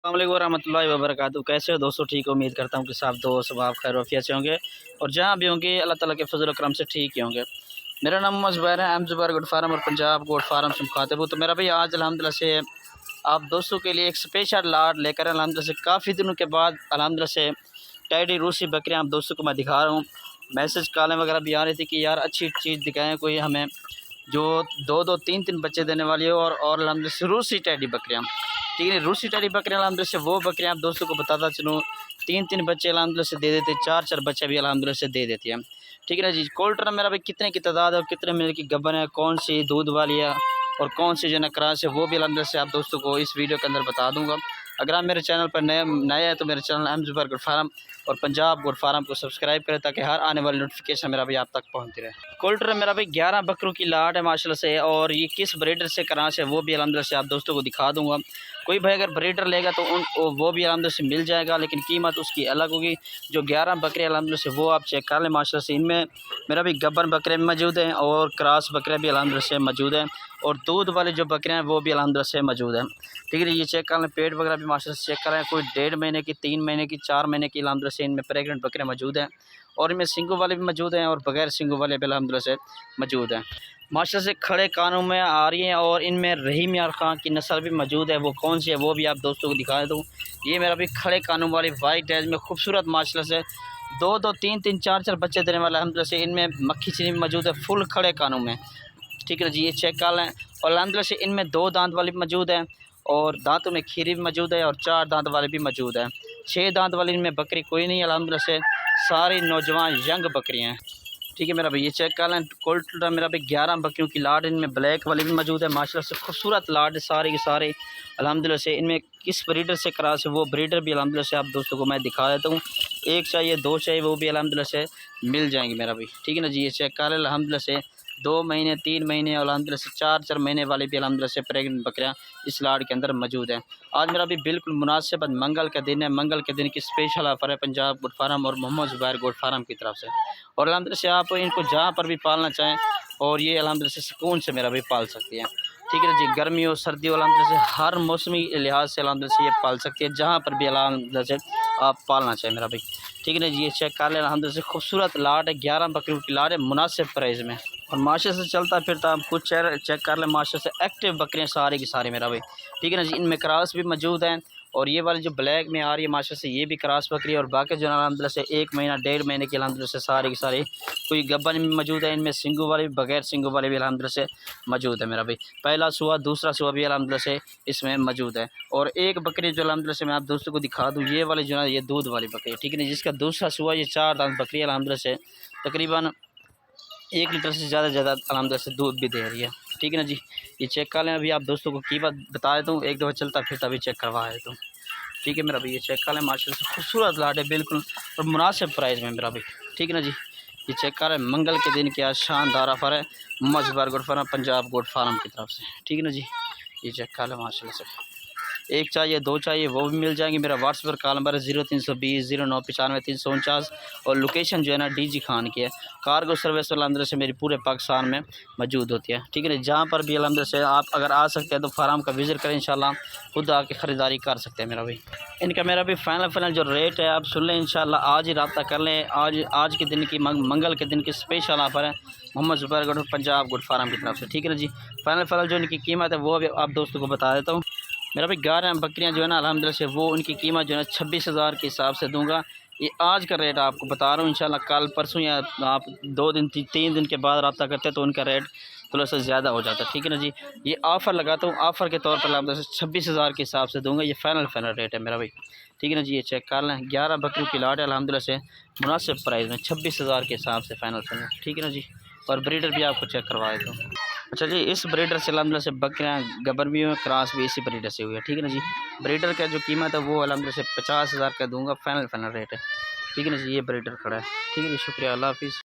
अस्सलामुअलैकुम वरहमतुल्लाहि वबरकातुहू। कैसे हो दोस्तों? ठीक हो? उम्मीद करता हूँ कि सब दोस्त आप खैर वफ़ियत से होंगे और जहाँ भी होंगे अल्लाह ताला के फजल करम से ठीक ही होंगे। मेरा नाम मोहम्मद ज़ुबैर है, एम ज़ुबैर गोट फार्म और पंजाब गोट फार्म से मुखातिब हूँ। तो मेरा भाई आज अल्हम्दुलिल्लाह से आप दोस्तों के लिए एक स्पेशल लाट लेकर अल्हम्दुलिल्लाह से काफ़ी दिनों के बाद अल्हम्दुलिल्लाह से टेडी रूसी बकरियाँ आप दोस्तों को मैं दिखा रहा हूँ। मैसेज कॉलें वगैरह भी आ रही थी कि यार अच्छी चीज़ दिखाएँ कोई हमें जो 2-2 3-3 बच्चे देने वाली हो और अल्हम्दुलिल्लाह से रूसी टेडी बकरियाँ। ठीक है, रूसी टेडी बकरियाँ अल्हम्दुलिल्लाह से वो बकरियाँ आप दोस्तों को बताता चलूँ 3-3 बच्चे अल्हम्दुलिल्लाह से दे देते, 4-4 बच्चे भी अल्हम्दुलिल्लाह से दे देती है। ठीक है ना जी। कोल्टर मेरा भाई कितने की तादाद है और कितने मिनट की गब्बन है, कौन सी दूध वाली है और कौन सी जो है ना क्रॉस है, वो भी अल्हम्दुलिल्लाह से आप दोस्तों को इस वीडियो के अंदर बता दूँगा। अगर आप मेरे चैनल पर नए हैं तो मेरे channel M Zubair goat farm और पंजाब गोट फार्म को सब्सक्राइब करें ताकि हर आने वाली नोटिफिकेशन मेरा भाई आप तक पहुंचती रहे। कोल्टर मेरा भाई 11 बकरों की लाट है माशाल्लाह से, और ये किस ब्रीडर से क्रॉस है वो भी अल्हम्दुलिल्लाह से आप दोस्तों को दिखा दूंगा। कोई भाई अगर ब्रीडर लेगा तो वो भी अल्हम्दुलिल्लाह से मिल जाएगा, लेकिन कीमत उसकी अलग होगी। जो 11 बकरे अल्हम्दुलिल्लाह से वो आप चेक कर लें माशाल्लाह से। इनमें मेरा भी गब्बर बकरे भी मौजूद हैं और क्रॉस बकरे भी अल्हम्दुलिल्लाह से मौजूद हैं, और दूध वाले जो बकरियाँ हैं वो भी अल्हम्दुलिल्लाह से मौजूद हैं। ठीक है, ये चेक कर लें। पेट वगैरह भी माशाल्लाह से चेक करें। कोई 1.5 महीने की, 3 महीने की, 4 महीने की अल्हम्दुलिल्लाह से इनमें प्रेग्नेंट बकरे मौजूद हैं, और इनमें सिंगों वाले भी मौजूद हैं और बगैर सिंगों वाले भी अल्हम्दुलिल्लाह से मौजूद हैं। माशाल्लाह से खड़े कानों में आ रही हैं, और इनमें रहीम यार खां की नस्ल भी मौजूद है। वो कौन सी है वो भी आप दोस्तों को दिखा दूँ। ये मेरा भी खड़े कानों वाली वाइट एज में खूबसूरत माशाल्लाह से 2-2 3-3 4-4 बच्चे देने वाला अल्हम्दुलिल्लाह से। इनमें मक्खी चीनी भी मौजूद है फुल खड़े कानों में। ठीक है जी, ये चेक कर लें। और अल्हम्दुलिल्लाह से इनमें 2 दांत वाली भी मौजूद है, और दांतों में खीरी भी मौजूद है, और 4 दांत वाले भी मौजूद है। 6 दांत वाली इनमें बकरी कोई नहीं अल्हम्दुलिल्लाह से, सारी नौजवान यंग बकरियाँ हैं। ठीक है मेरा भाई, ये चेक कर लें। कोल्टर मेरा भाई 11 बकरियों की लाट, इनमें ब्लैक वाली भी मौजूद है माशाल्लाह से। खूबसूरत लाट सारे के सारे अल्हम्दुलिल्लाह से। इनमें किस ब्रीडर से क्रॉस है वो ब्रीडर भी अल्हम्दुलिल्लाह से आप दोस्तों को मैं दिखा देता हूँ। एक चाहिए, 2 चाहिए, वो भी अल्हम्दुलिल्लाह से मिल जाएंगे मेरा भाई। ठीक है ना जी, ये चेक कर लें। अल्हम्दुलिल्लाह से 2 महीने, 3 महीने और अल्हम्दुलिल्लाह से 4-4 महीने वाली भी अल्हम्दुलिल्लाह से प्रेग्नेंट बकरियाँ इस लाट के अंदर मौजूद हैं। आज मेरा भी बिल्कुल मुनासिब मंगल का दिन है। मंगल के दिन की स्पेशल ऑफ़र है पंजाब गोट फार्म और मोहम्मद ज़ुबैर गोट फार्म की तरफ से। और अल्हम्दुलिल्लाह से आप इनको जहाँ पर भी पालना चाहें, और ये अल्हम्दुलिल्लाह से सुकून से मेरा भी पाल सकती हैं। ठीक है जी, गर्मी हो सर्दी हो अल्हम्दुलिल्लाह से हर मौसमी लिहाज से अल्हम्दुलिल्लाह से ये पाल सकती है, जहाँ पर भी अल्हम्दुलिल्लाह से आप पालना चाहें मेरा भाई। ठीक है ना जी, ये चेक कर लें। अल्हम्दुलिल्लाह से खूबसूरत लाट है, 11 बकरियों की लाट है मुनासिब प्राइस में, और माशा से चलता फिरता आप कुछ चेक कर लें। माशा से एक्टिव बकरियाँ सारी की सारी मेरा भाई। ठीक है ना जी, इनमें क्रॉस भी मौजूद हैं, और ये वाली जो ब्लैक में आ रही है माशा से ये भी क्रॉस बकरी है, और बाकी जो अल्हम्दुलिल्लाह से 1 महीना 1.5 महीने की अल्हम्दुलिल्लाह से सारी की सारी कोई गब्बन भी मौजूद है। इनमें सिंगू वाले भी बगैर सिंगू वाले भी अल्हम्दुलिल्लाह से मौजूद है मेरा भाई। पहला सुआ दूसरा सुआ भी अल्हम्दुलिल्लाह से इसमें मौजूद है, और एक बकरी जो अल्हम्दुलिल्लाह से मैं आप दोस्तों को दिखा दूँ, ये वाली जो है ये दूध वाली बकरी है। ठीक है ना, जिसका दूसरा सुआ ये 4 दांत बकरी है अल्हम्दुलिल्लाह से, तकरीबन 1 लीटर से ज़्यादा अल्हम्दुलिल्लाह से दूध भी दे रही है। ठीक है ना जी, ये चेक कर लें। अभी आप दोस्तों को कीमत बता देता हूँ, एक दफ़ा चलता फिरता भी चेक करवा देता हूँ। ठीक है मेरा भाई, ये चेक कर लें। माशाल्लाह से खूबसूरत लाट है बिल्कुल, और मुनासिब प्राइस में मेरा भाई। ठीक है ना जी, ये चेक कर लें। मंगल के दिन क्या शानदार ऑफ़र है Mohammad Zubair goat farm Punjab goat farm की तरफ से। ठीक है ना जी, ये चेक कर लें माशाल्लाह से। एक चाहिए, 2 चाहिए, वो भी मिल जाएंगे। मेरा व्हाट्सएप कॉल नंबर है 0320 0995 349, और लोकेशन जो है ना डीजी खान की है। कार्गो सर्विस अल्हम्दुलिल्लाह से मेरी पूरे पाकिस्तान में मौजूद होती है। ठीक है ना, जहाँ पर भी अल्हम्दुलिल्लाह से आप अगर आ सकते हैं तो फार्म का विज़िट करें, इंशाल्लाह खुद आके ख़रीदारी कर सकते हैं मेरा भाई। इनका मेरा भी फाइनल जो रेट है आप सुन लें, इंशाल्लाह आज ही रब्ता कर लें। आज के दिन की मंगल के दिन की स्पेशल ऑफ़र है मोहम्मद ज़ुबैर गोट पंजाब गोट फार्म की तरफ से। ठीक है ना जी, फाइनल जो इनकी कीमत है वो भी आप दोस्तों को बता देता हूँ। मेरा भाई 11 बकरियाँ जो है ना अल्हम्दुलिल्लाह से, वो उनकी कीमत जो है 26,000 के हिसाब से दूंगा। ये आज का रेट आपको बता रहा हूँ, इंशाल्लाह कल परसों या आप 2 दिन 3 दिन के बाद रब्ता करते हैं तो उनका रेट थोड़ा सा ज़्यादा हो जाता है। ठीक है ना जी, ये ऑफ़र लगाता हूँ, ऑफ़र के तौर पर अल्हम्दुलिल्लाह से 26,000 के हिसाब से दूंगा। ये फाइनल रेट है मेरा भाई। ठीक है ना जी, ये चेक कर लें। 11 बकरियों की लाट है अल्हम्दुलिल्लाह से मुनासिब प्राइस में 26,000 के हिसाब से फाइनल। ठीक है ना जी, और ब्रीडर भी आपको चेक करवा देता हूँ। अच्छा जी, इस ब्रीडर से अल्हम्दुलिल्लाह से बकरियाँ गबर भी हुई, क्रॉस भी इसी ब्रीडर से हुई है। ठीक है ना जी, ब्रीडर का जो कीमत है वो अल्हम्दुलिल्लाह से 50,000 का दूंगा, फाइनल रेट है। ठीक है ना जी, ये ब्रीडर खड़ा है। ठीक है जी, शुक्रिया, अल्लाह हाफ़िज़।